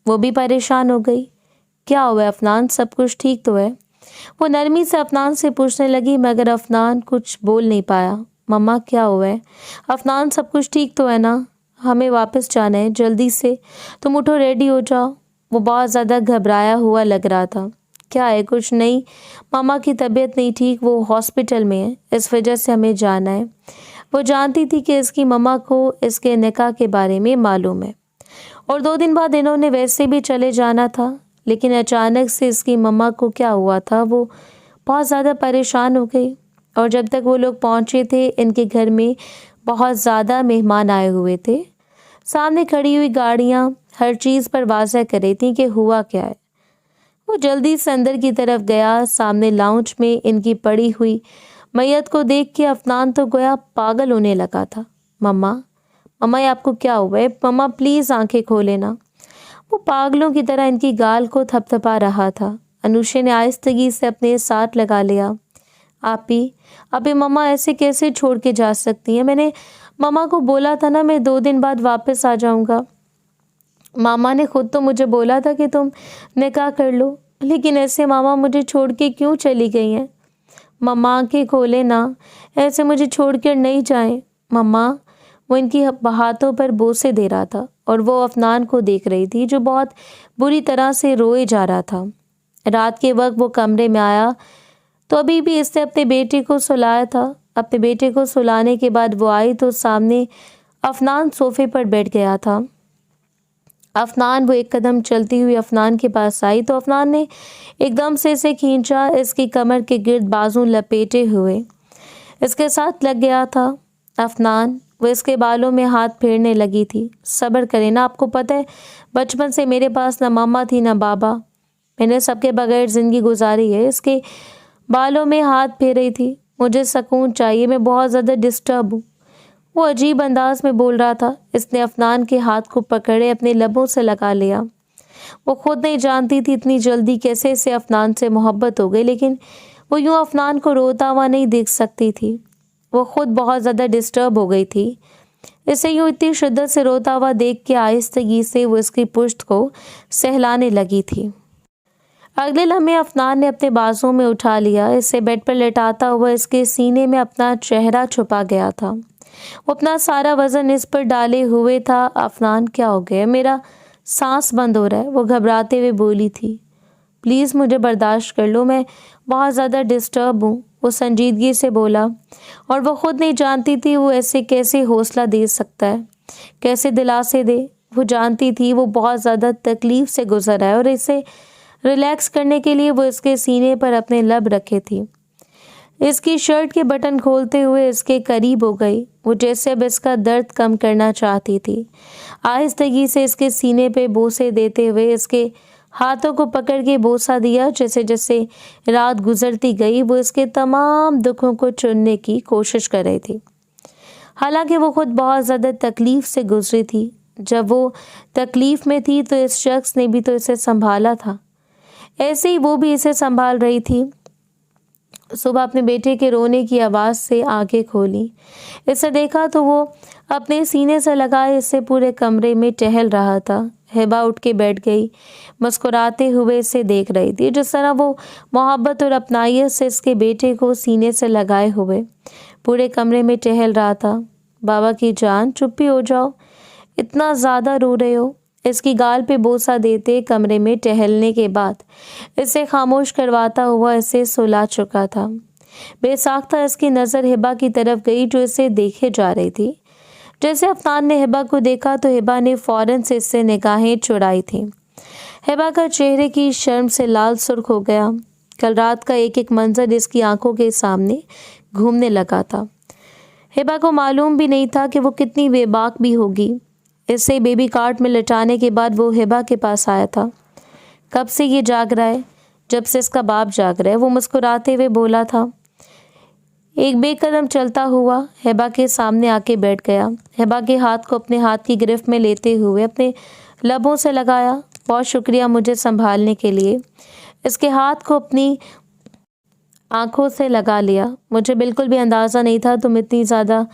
A: وہ بھی پریشان ہو گئی۔ کیا ہوا افنان، سب کچھ ٹھیک تو ہے؟ وہ نرمی سے افنان سے پوچھنے لگی، مگر افنان کچھ بول نہیں پایا۔ مما کیا ہوا ہے؟ افنان سب کچھ ٹھیک تو ہے نا؟ ہمیں واپس جانا ہے، جلدی سے تم اٹھو، ریڈی ہو جاؤ۔ وہ بہت زیادہ گھبرایا ہوا لگ رہا تھا۔ کیا ہے؟ کچھ نہیں، ماما کی طبیعت نہیں ٹھیک، وہ ہاسپٹل میں ہے، اس وجہ سے ہمیں جانا ہے۔ وہ جانتی تھی کہ اس کی ماما کو اس کے نکاح کے بارے میں معلوم ہے اور 2 دن بعد انہوں نے ویسے بھی چلے جانا تھا، لیکن اچانک سے اس کی ماما کو کیا ہوا تھا، وہ بہت زیادہ پریشان ہو گئی۔ اور جب تک وہ لوگ پہنچے تھے ان کے گھر میں بہت زیادہ مہمان آئے ہوئے تھے۔ سامنے کھڑی ہوئی گاڑیاں ہر چیز پر واضح کر رہی تھیں کہ ہوا کیا ہے۔ وہ جلدی سے اندر کی طرف گیا۔ سامنے لاؤنج میں ان کی پڑی ہوئی میت کو دیکھ کے افنان تو گویا پاگل ہونے لگا تھا۔ مما یہ آپ کو کیا ہوا ہے؟ مما پلیز آنکھیں کھولے نا۔ وہ پاگلوں کی طرح ان کی گال کو تھپ تھپا رہا تھا۔ انوشے نے آہستگی سے اپنے ساتھ لگا لیا۔ ابھی مما ایسے کیسے چھوڑ کے جا سکتی ہیں؟ میں نے مما کو بولا تھا نا میں 2 دن بعد واپس آ جاؤں گا۔ ماما نے خود تو مجھے بولا تھا کہ تم نکاح کر لو، لیکن ایسے ماما مجھے چھوڑ کے کیوں چلی گئی ہیں؟ مما آنکھیں کھولے نا، ایسے مجھے چھوڑ کر نہیں جائیں مما۔ وہ ان کی ہاتھوں پر بوسے دے رہا تھا اور وہ افنان کو دیکھ رہی تھی جو بہت بری طرح سے روئے جا رہا تھا۔ رات کے وقت وہ کمرے میں آیا تو ابھی بھی اس نے اپنے بیٹے کو سلایا تھا۔ اپنے بیٹے کو سلانے کے بعد وہ آئی تو سامنے افنان صوفے پر بیٹھ گیا تھا۔ وہ ایک قدم چلتی ہوئی افنان کے پاس آئی تو افنان نے ایک دم سے اسے کھینچا، اس کی کمر کے گرد بازو لپیٹے ہوئے اس کے ساتھ لگ گیا تھا۔ افنان، وہ اس کے بالوں میں ہاتھ پھیرنے لگی تھی۔ صبر کرے نا، آپ کو پتہ ہے بچپن سے میرے پاس نہ ماما تھی نہ بابا، میں نے سب کے بغیر زندگی گزاری ہے۔ اس کے بالوں میں ہاتھ پھیر رہی تھی۔ مجھے سکون چاہیے، میں بہت زیادہ ڈسٹرب ہوں، وہ عجیب انداز میں بول رہا تھا۔ اس نے افنان کے ہاتھ کو پکڑے اپنے لبوں سے لگا لیا۔ وہ خود نہیں جانتی تھی اتنی جلدی کیسے اسے افنان سے محبت ہو گئی، لیکن وہ یوں افنان کو روتا ہوا نہیں دیکھ سکتی تھی۔ وہ خود بہت زیادہ ڈسٹرب ہو گئی تھی۔ اسے یوں اتنی شدت سے روتا ہوا دیکھ کے آہستگی سے وہ اس کی پشت کو سہلانے لگی تھی۔ اگلے لمحے افنان نے اپنے بازوں میں اٹھا لیا، اسے بیڈ پر لٹاتا ہوا اس کے سینے میں اپنا چہرہ چھپا گیا تھا۔ وہ اپنا سارا وزن اس پر ڈالے ہوئے تھا۔ افنان کیا ہو گیا؟ میرا سانس بند ہو رہا ہے، وہ گھبراتے ہوئے بولی تھی۔ پلیز مجھے برداشت کر لو، میں بہت زیادہ ڈسٹرب ہوں، وہ سنجیدگی سے بولا۔ اور وہ خود نہیں جانتی تھی وہ ایسے کیسے حوصلہ دے سکتا ہے، کیسے دلاسے دے۔ وہ جانتی تھی وہ بہت زیادہ تکلیف سے گزر ہے اور اسے ریلیکس کرنے کے لیے وہ اس کے سینے پر اپنے لب رکھے تھی۔ اس کی شرٹ کے بٹن کھولتے ہوئے اس کے قریب ہو گئی، وہ جیسے اب اس کا درد کم کرنا چاہتی تھی۔ آہستگی سے اس کے سینے پہ بوسے دیتے ہوئے اس کے ہاتھوں کو پکڑ کے بوسہ دیا۔ جیسے جیسے رات گزرتی گئی وہ اس کے تمام دکھوں کو چننے کی کوشش کر رہی تھی، حالانکہ وہ خود بہت زیادہ تکلیف سے گزری تھی۔ جب وہ تکلیف میں تھی تو اس شخص نے بھی تو اسے سنبھالا تھا، ایسے ہی وہ بھی اسے سنبھال رہی تھی۔ صبح اپنے بیٹے کے رونے کی آواز سے آنکھیں کھولی، اسے دیکھا تو وہ اپنے سینے سے لگائے اسے پورے کمرے میں ٹہل رہا تھا۔ ہیبا اٹھ کے بیٹھ گئی، مسکراتے ہوئے اسے دیکھ رہی تھی، جس طرح وہ محبت اور اپنائیت سے اس کے بیٹے کو سینے سے لگائے ہوئے پورے کمرے میں ٹہل رہا تھا۔ بابا کی جان، چپ ہی ہو جاؤ، اتنا زیادہ رو رہے ہو۔ اس کی گال پہ بوسہ دیتے کمرے میں ٹہلنے کے بعد اسے خاموش کرواتا ہوا اسے سلا چکا تھا۔ بے ساختہ اس کی نظر ہبا کی طرف گئی جو اسے دیکھے جا رہی تھی۔ जैसे अफनान ने हिबा को देखा तो हिबा ने फौरन से इससे निगाहें चुराई थीं। हिबा का चेहरे की शर्म से लाल सुर्ख हो गया। कल रात का एक एक मंजर इसकी आंखों के सामने घूमने लगा था। हिबा को मालूम भी नहीं था कि वो कितनी बेबाक भी होगी। इसे बेबी कार्ट में लटाने के बाद वो हिबा के पास आया था। कब से ये जाग रहा है? जब से इसका बाप जाग रहा है, वो मुस्कुराते हुए बोला था। एक बेकदम चलता हुआ हिबा के सामने आके बैठ गया। हिबा के हाथ को अपने हाथ की गिरफ्त में लेते हुए अपने लबों से लगाया। बहुत शुक्रिया मुझे संभालने के लिए। इसके हाथ को अपनी आंखों से लगा लिया। मुझे बिल्कुल भी अंदाज़ा नहीं था तुम इतनी ज़्यादा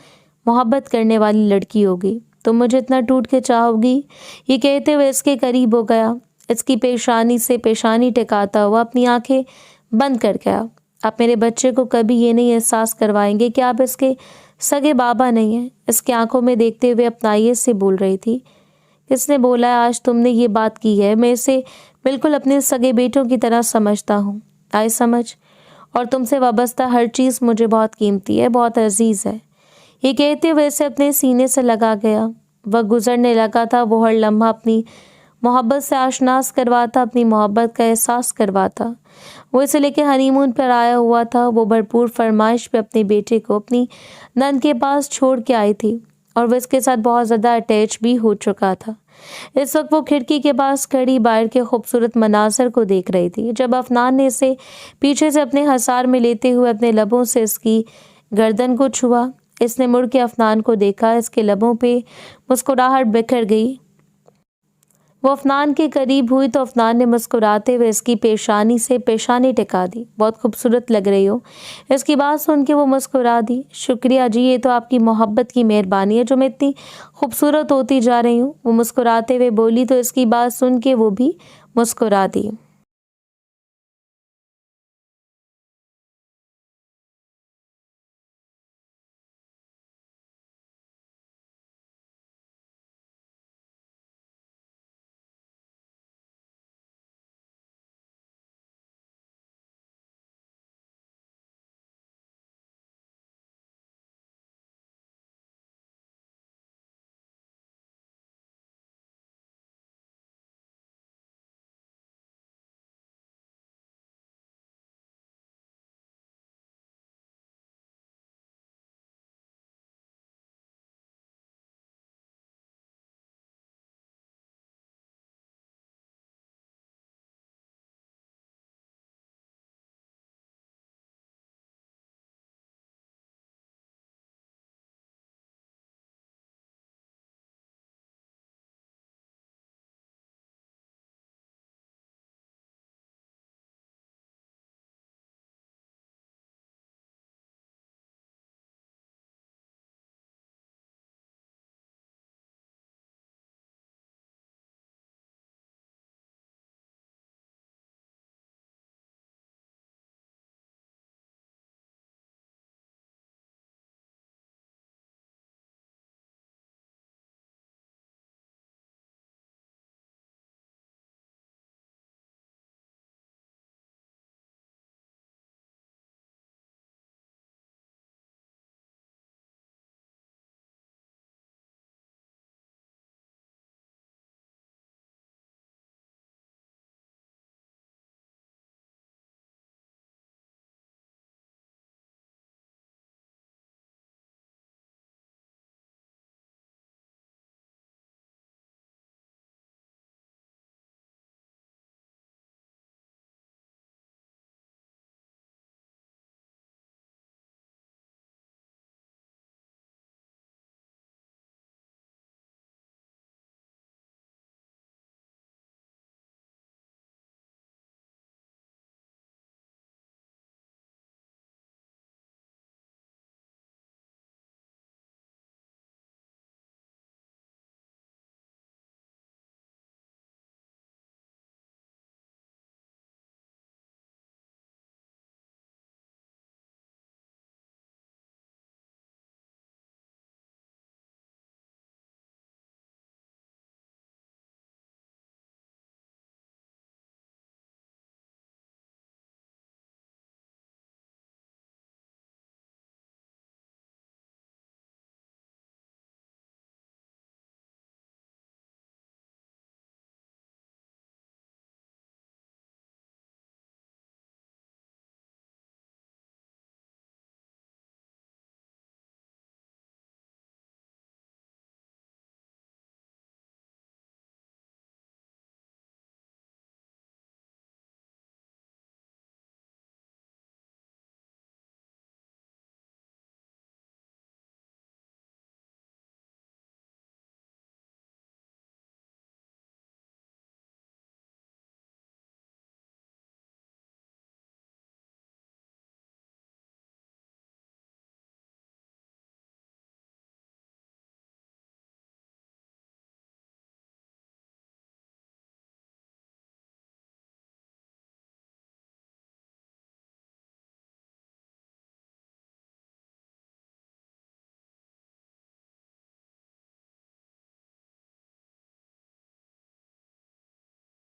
A: मोहब्बत करने वाली लड़की होगी, तुम मुझे इतना टूट के चाहोगी। ये कहते हुए इसके करीब हो गया। इसकी पेशानी से पेशानी टिकाता हुआ अपनी आंखें बंद कर गया। आप मेरे बच्चे को कभी ये नहीं एहसास करवाएंगे कि आप इसके सगे बाबा नहीं हैं। इसकी आंखों में देखते हुए अपनाइए से बोल रही थी। किसने बोला है आज तुमने ये बात की है? मैं इसे बिल्कुल अपने सगे बेटों की तरह समझता हूँ। आए समझ, और तुमसे वाबस्ता हर चीज़ मुझे बहुत कीमती है, बहुत अजीज़ है। ये कहते हुए इसे अपने सीने से लगा गया। वह गुजरने लगा था। वो हर लम्हा अपनी मोहब्बत से आशनास करवाता, अपनी मोहब्बत का एहसास करवाता। वो इसे लेकर हनीमून पर आया हुआ था। वो भरपूर फरमाइश पे अपने बेटे को अपनी नंद के पास छोड़ के आई थी और वो इसके साथ बहुत ज़्यादा अटैच भी हो चुका था। इस वक्त वो खिड़की के पास खड़ी बाहर के खूबसूरत मनाजर को देख रही थी जब अफनान ने इसे पीछे से अपने हसार में लेते हुए अपने लबों से इसकी गर्दन को छुआ। इसने मुड़ के अफनान को देखा। इसके लबों पे मुस्कुराहट बिखर गई। वो अफनान के करीब हुई तो अफनान ने मुस्कुराते हुए इसकी पेशानी से पेशानी टिका दी। बहुत खूबसूरत लग रही हो। इसकी बात सुन के वो मुस्कुरा दी। शुक्रिया जी, ये तो आपकी मोहब्बत की मेहरबानी है जो मैं इतनी खूबसूरत होती जा रही हूँ। वो मुस्कुराते हुए बोली तो इसकी बात सुन के वो भी मुस्कुरा दी।